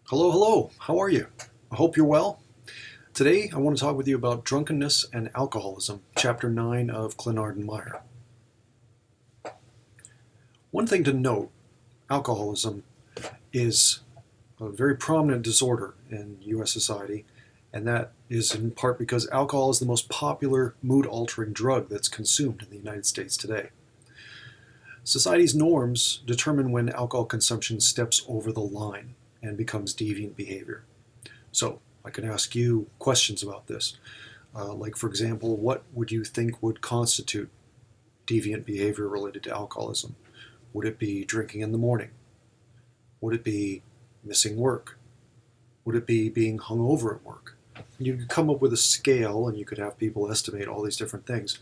Hello, hello. How are you? I hope you're well. Today, I want to talk with you about drunkenness and alcoholism, Chapter 9 of Clenard and Meyer. One thing to note, alcoholism is a very prominent disorder in U.S. society, and that is in part because alcohol is the most popular mood-altering drug that's consumed in the United States today. Society's norms determine when alcohol consumption steps over the line and becomes deviant behavior. So, I can ask you questions about this. Like, for example, what would you think would constitute deviant behavior related to alcoholism? Would it be drinking in the morning? Would it be missing work? Would it be being hungover at work? You could come up with a scale and you could have people estimate all these different things.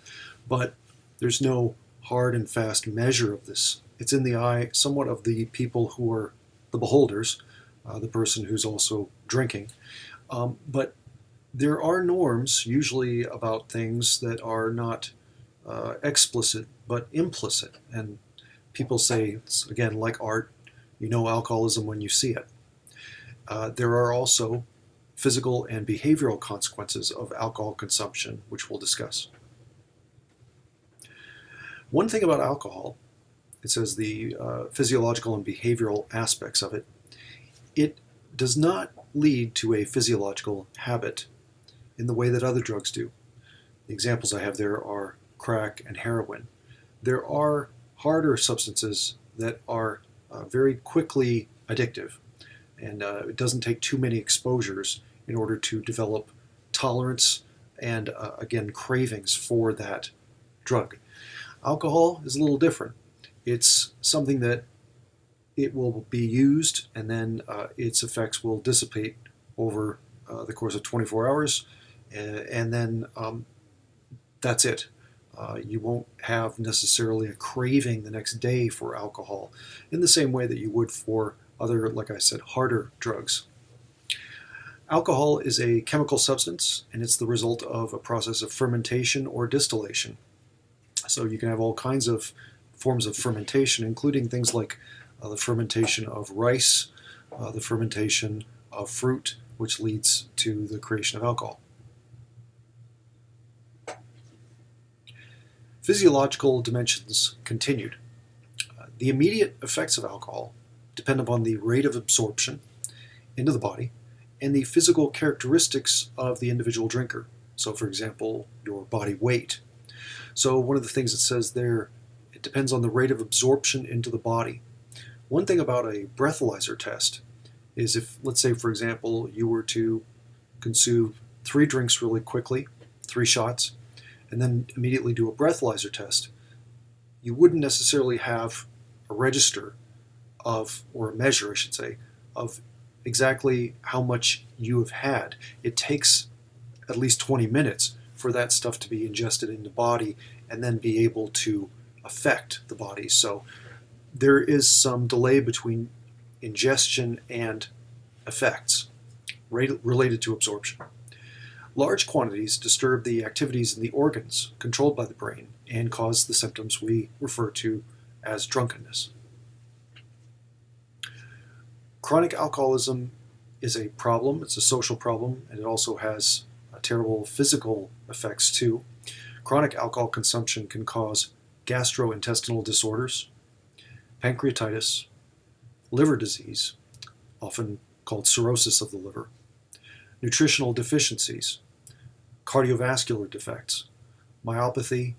But there's no hard and fast measure of this. It's in the eye somewhat of the people who are the beholders, the person who's also drinking. But there are norms usually about things that are not explicit but implicit. And people say, it's, again, like art, you know alcoholism when you see it. There are also physical and behavioral consequences of alcohol consumption, which we'll discuss. One thing about alcohol, it says the physiological and behavioral aspects of it, it does not lead to a physiological habit in the way that other drugs do. The examples I have there are crack and heroin. There are harder substances that are very quickly addictive, and it doesn't take too many exposures in order to develop tolerance and, again, cravings for that drug. Alcohol is a little different. It's something that it will be used and then its effects will dissipate over the course of 24 hours and then that's it. You won't have necessarily a craving the next day for alcohol in the same way that you would for other, like I said, harder drugs. Alcohol is a chemical substance and it's the result of a process of fermentation or distillation. So you can have all kinds of forms of fermentation, including things like the fermentation of rice, the fermentation of fruit, which leads to the creation of alcohol. Physiological dimensions continued. The immediate effects of alcohol depend upon the rate of absorption into the body and the physical characteristics of the individual drinker. So, for example, your body weight. So one of the things it says there, it depends on the rate of absorption into the body. One thing about a breathalyzer test is if, let's say, for example, you were to consume 3 drinks really quickly, 3 shots, and then immediately do a breathalyzer test, you wouldn't necessarily have a register of, or a measure, I should say, of exactly how much you have had. It takes at least 20 minutes for that stuff to be ingested in the body and then be able to affect the body. So there is some delay between ingestion and effects related to absorption. Large quantities disturb the activities in the organs controlled by the brain and cause the symptoms we refer to as drunkenness. Chronic alcoholism is a problem. It's a social problem, and it also has terrible physical effects too. Chronic alcohol consumption can cause gastrointestinal disorders, pancreatitis, liver disease, often called cirrhosis of the liver, nutritional deficiencies, cardiovascular defects, myopathy,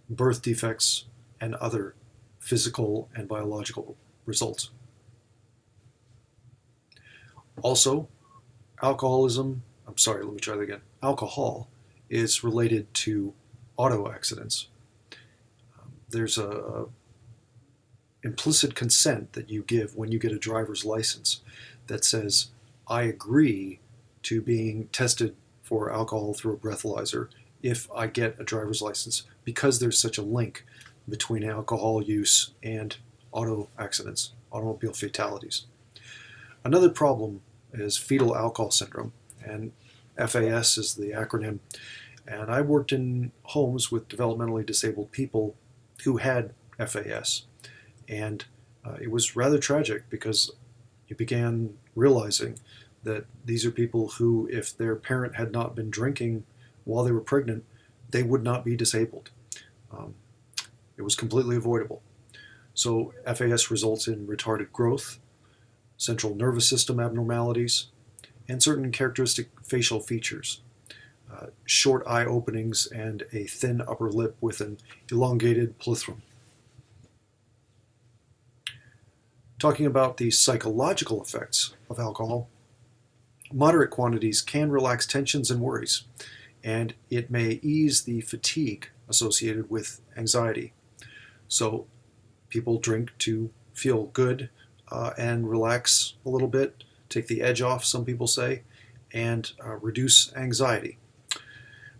birth defects, and other physical and biological results. Also, alcohol is related to auto accidents. There's a implicit consent that you give when you get a driver's license that says, I agree to being tested for alcohol through a breathalyzer if I get a driver's license, because there's such a link between alcohol use and auto accidents, automobile fatalities. Another problem is fetal alcohol syndrome, and FAS is the acronym. And I worked in homes with developmentally disabled people who had FAS. And it was rather tragic because you began realizing that these are people who, if their parent had not been drinking while they were pregnant, they would not be disabled. Um, it was completely avoidable. So FAS results in retarded growth, central nervous system abnormalities, and certain characteristic facial features. Short eye openings and a thin upper lip with an elongated plethrum. Talking about the psychological effects of alcohol, moderate quantities can relax tensions and worries, and it may ease the fatigue associated with anxiety. So people drink to feel good and relax a little bit, take the edge off, some people say, and reduce anxiety.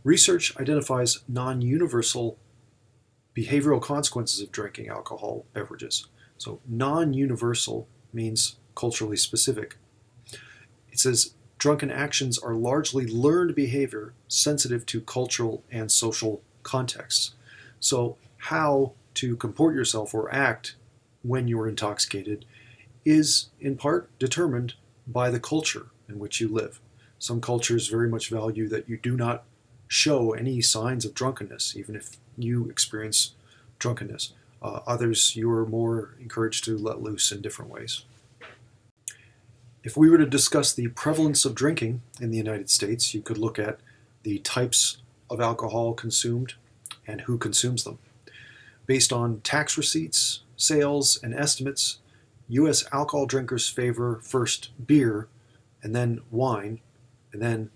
Research identifies non-universal behavioral consequences of drinking alcohol beverages. So non-universal means culturally specific. It says drunken actions are largely learned behavior sensitive to cultural and social contexts. So how to comport yourself or act when you're intoxicated is in part determined by the culture in which you live. Some cultures very much value that you do not show any signs of drunkenness, even if you experience drunkenness. Others, you are more encouraged to let loose in different ways. If we were to discuss the prevalence of drinking in the United States, you could look at the types of alcohol consumed and who consumes them. Based on tax receipts, sales, and estimates, U.S. alcohol drinkers favor first beer, and then wine, and then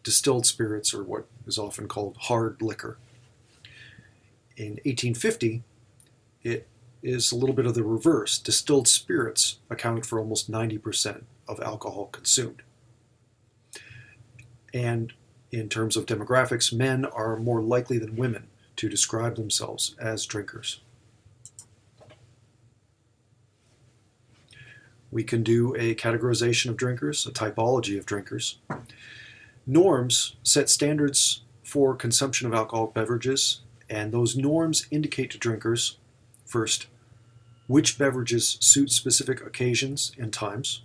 distilled spirits, or what is often called hard liquor. In 1850, it is a little bit of the reverse. Distilled spirits accounted for almost 90% of alcohol consumed. And in terms of demographics, men are more likely than women to describe themselves as drinkers. We can do a categorization of drinkers, a typology of drinkers. Norms set standards for consumption of alcoholic beverages, and those norms indicate to drinkers, first, which beverages suit specific occasions and times.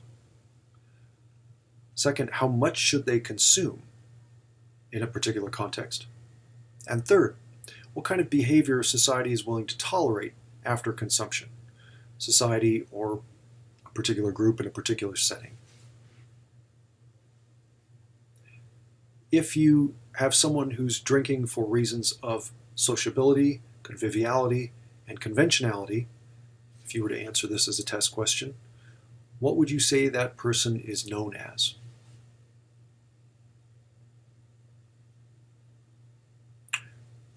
Second, how much should they consume in a particular context? And third, what kind of behavior society is willing to tolerate after consumption, society or a particular group in a particular setting. If you have someone who's drinking for reasons of sociability, conviviality, and conventionality, if you were to answer this as a test question, what would you say that person is known as?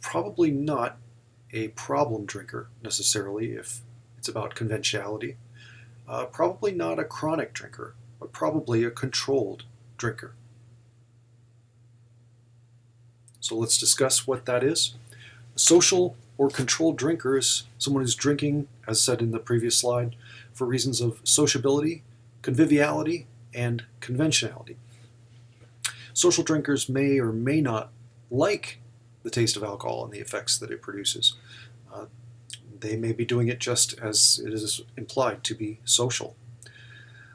Probably not a problem drinker necessarily if it's about conventionality. Probably not a chronic drinker, but probably a controlled drinker. So let's discuss what that is. A social or controlled drinker is someone who's drinking, as said in the previous slide, for reasons of sociability, conviviality, and conventionality. Social drinkers may or may not like the taste of alcohol and the effects that it produces. They may be doing it just as it is implied to be social.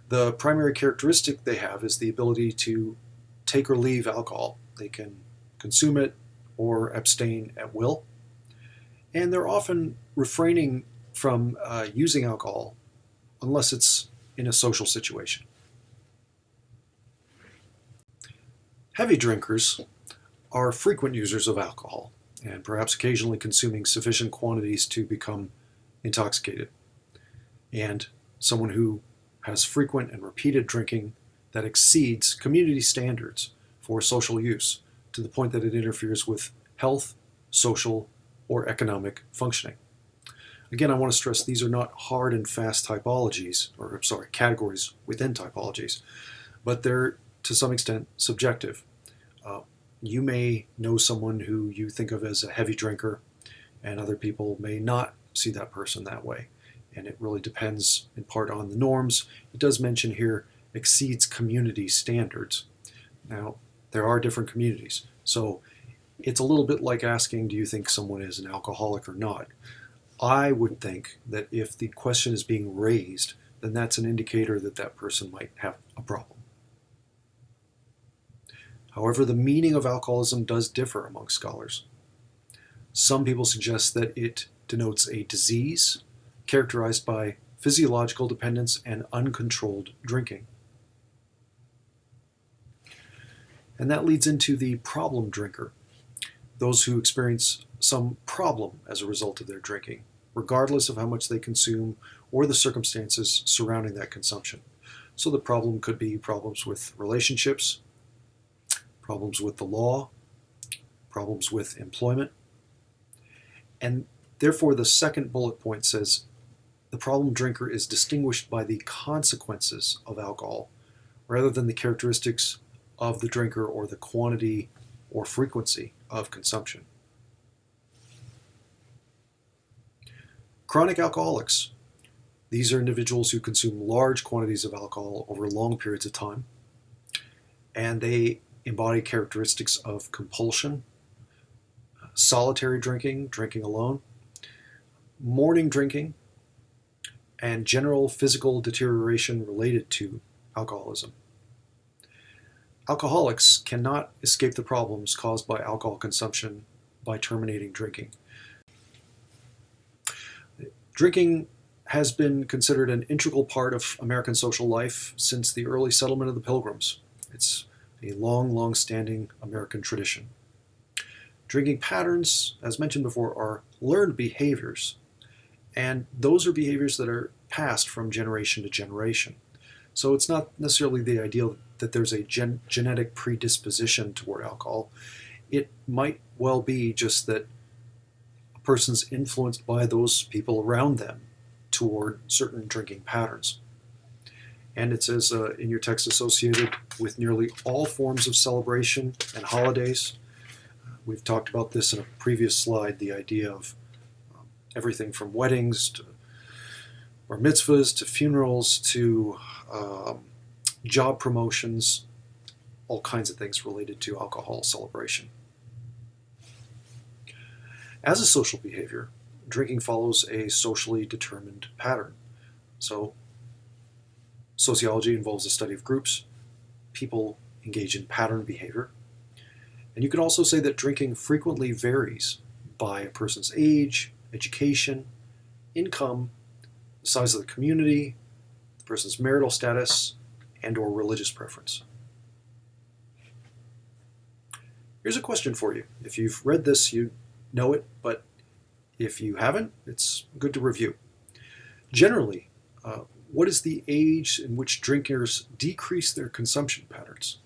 The primary characteristic they have is the ability to take or leave alcohol. They can consume it or abstain at will. And they're often refraining from using alcohol unless it's in a social situation. Heavy drinkers are frequent users of alcohol and perhaps occasionally consuming sufficient quantities to become intoxicated. And someone who has frequent and repeated drinking that exceeds community standards for social use to the point that it interferes with health, social, or economic functioning. Again, I want to stress these are not hard and fast typologies, or categories within typologies, but they're to some extent subjective. You may know someone who you think of as a heavy drinker, and other people may not see that person that way. And it really depends in part on the norms. It does mention here exceeds community standards. Now, there are different communities. So it's a little bit like asking, do you think someone is an alcoholic or not? I would think that if the question is being raised, then that's an indicator that that person might have a problem. However, the meaning of alcoholism does differ among scholars. Some people suggest that it denotes a disease characterized by physiological dependence and uncontrolled drinking. And that leads into the problem drinker, those who experience some problem as a result of their drinking, regardless of how much they consume or the circumstances surrounding that consumption. So the problem could be problems with relationships, problems with the law, problems with employment. And therefore, the second bullet point says the problem drinker is distinguished by the consequences of alcohol rather than the characteristics of the drinker or the quantity or frequency of consumption. Chronic alcoholics. These are individuals who consume large quantities of alcohol over long periods of time, and they embody characteristics of compulsion, solitary drinking, drinking alone, morning drinking, and general physical deterioration related to alcoholism. Alcoholics cannot escape the problems caused by alcohol consumption by terminating drinking. Drinking has been considered an integral part of American social life since the early settlement of the Pilgrims. It's a long-standing American tradition. Drinking patterns, as mentioned before, are learned behaviors, and those are behaviors that are passed from generation to generation. So it's not necessarily the ideal that there's a genetic predisposition toward alcohol. It might well be just that a person's influenced by those people around them toward certain drinking patterns. And it says in your text, associated with nearly all forms of celebration and holidays. We've talked about this in a previous slide, the idea of everything from weddings to bar mitzvahs to funerals to job promotions, all kinds of things related to alcohol celebration. As a social behavior, drinking follows a socially determined pattern. So sociology involves the study of groups. People engage in pattern behavior. And you could also say that drinking frequently varies by a person's age, education, income, the size of the community, the person's marital status, and or religious preference. Here's a question for you. If you've read this, you know it, but if you haven't, it's good to review. Generally, what is the age in which drinkers decrease their consumption patterns?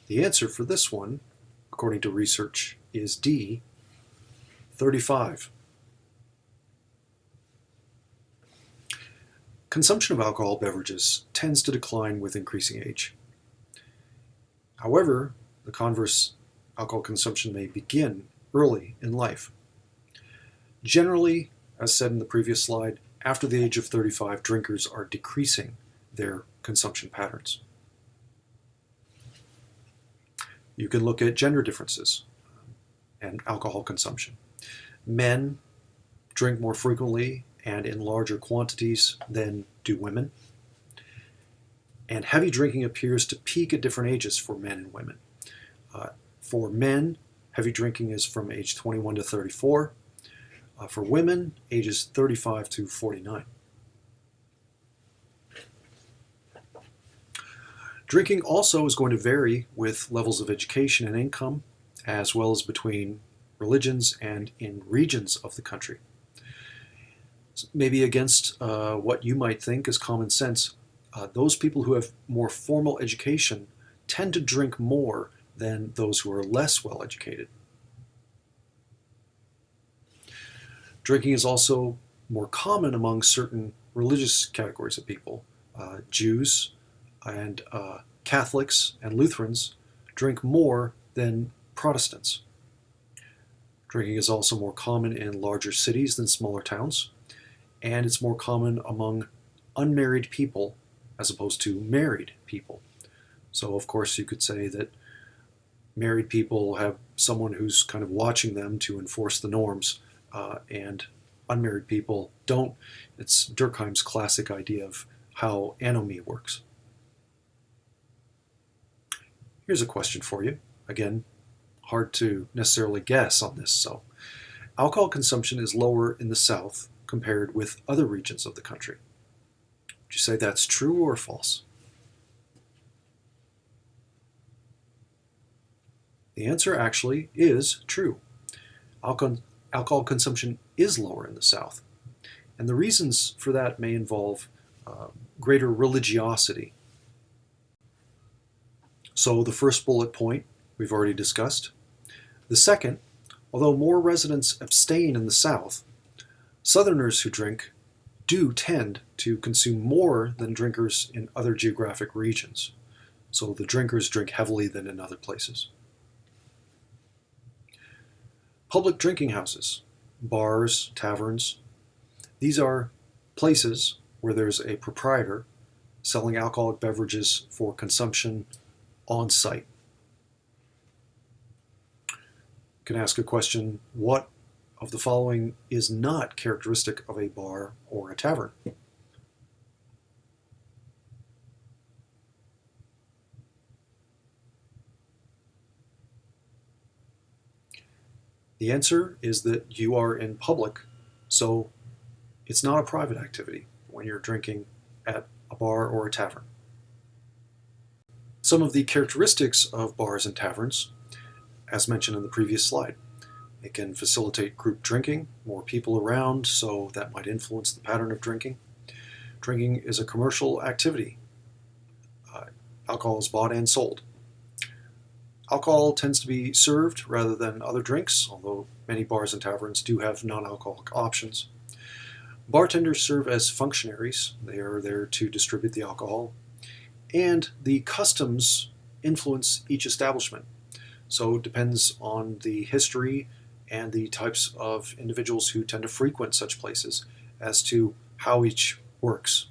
The answer for this one, according to research, is D, 35. Consumption of alcohol beverages tends to decline with increasing age. However, the converse, alcohol consumption may begin early in life. Generally, as said in the previous slide, after the age of 35, drinkers are decreasing their consumption patterns. You can look at gender differences and alcohol consumption. Men drink more frequently and in larger quantities than do women. And heavy drinking appears to peak at different ages for men and women. For men, heavy drinking is from age 21 to 34. For women, ages 35 to 49. Drinking also is going to vary with levels of education and income, as well as between religions and in regions of the country. Maybe against what you might think is common sense, those people who have more formal education tend to drink more than those who are less well educated. Drinking is also more common among certain religious categories of people. Jews and Catholics and Lutherans drink more than Protestants. Drinking is also more common in larger cities than smaller towns, and it's more common among unmarried people as opposed to married people. So of course you could say that Married people have someone who's kind of watching them to enforce the norms, and unmarried people don't. It's Durkheim's classic idea of how anomie works. Here's a question for you. Again, hard to necessarily guess on this. So, alcohol consumption is lower in the South compared with other regions of the country. Would you say that's true or false? The answer actually is true. Alcohol consumption is lower in the South. And the reasons for that may involve greater religiosity. So the first bullet point we've already discussed. The second, although more residents abstain in the South, Southerners who drink do tend to consume more than drinkers in other geographic regions. So the drinkers drink heavily than in other places. Public drinking houses, bars, taverns, these are places where there's a proprietor selling alcoholic beverages for consumption on site. You can ask a question, what of the following is not characteristic of a bar or a tavern? The answer is that you are in public, so it's not a private activity when you're drinking at a bar or a tavern. Some of the characteristics of bars and taverns, as mentioned in the previous slide. It can facilitate group drinking, more people around, so that might influence the pattern of drinking. Drinking is a commercial activity. Alcohol is bought and sold. Alcohol tends to be served rather than other drinks, although many bars and taverns do have non-alcoholic options. Bartenders serve as functionaries. They are there to distribute the alcohol. And the customs influence each establishment. So it depends on the history and the types of individuals who tend to frequent such places as to how each works.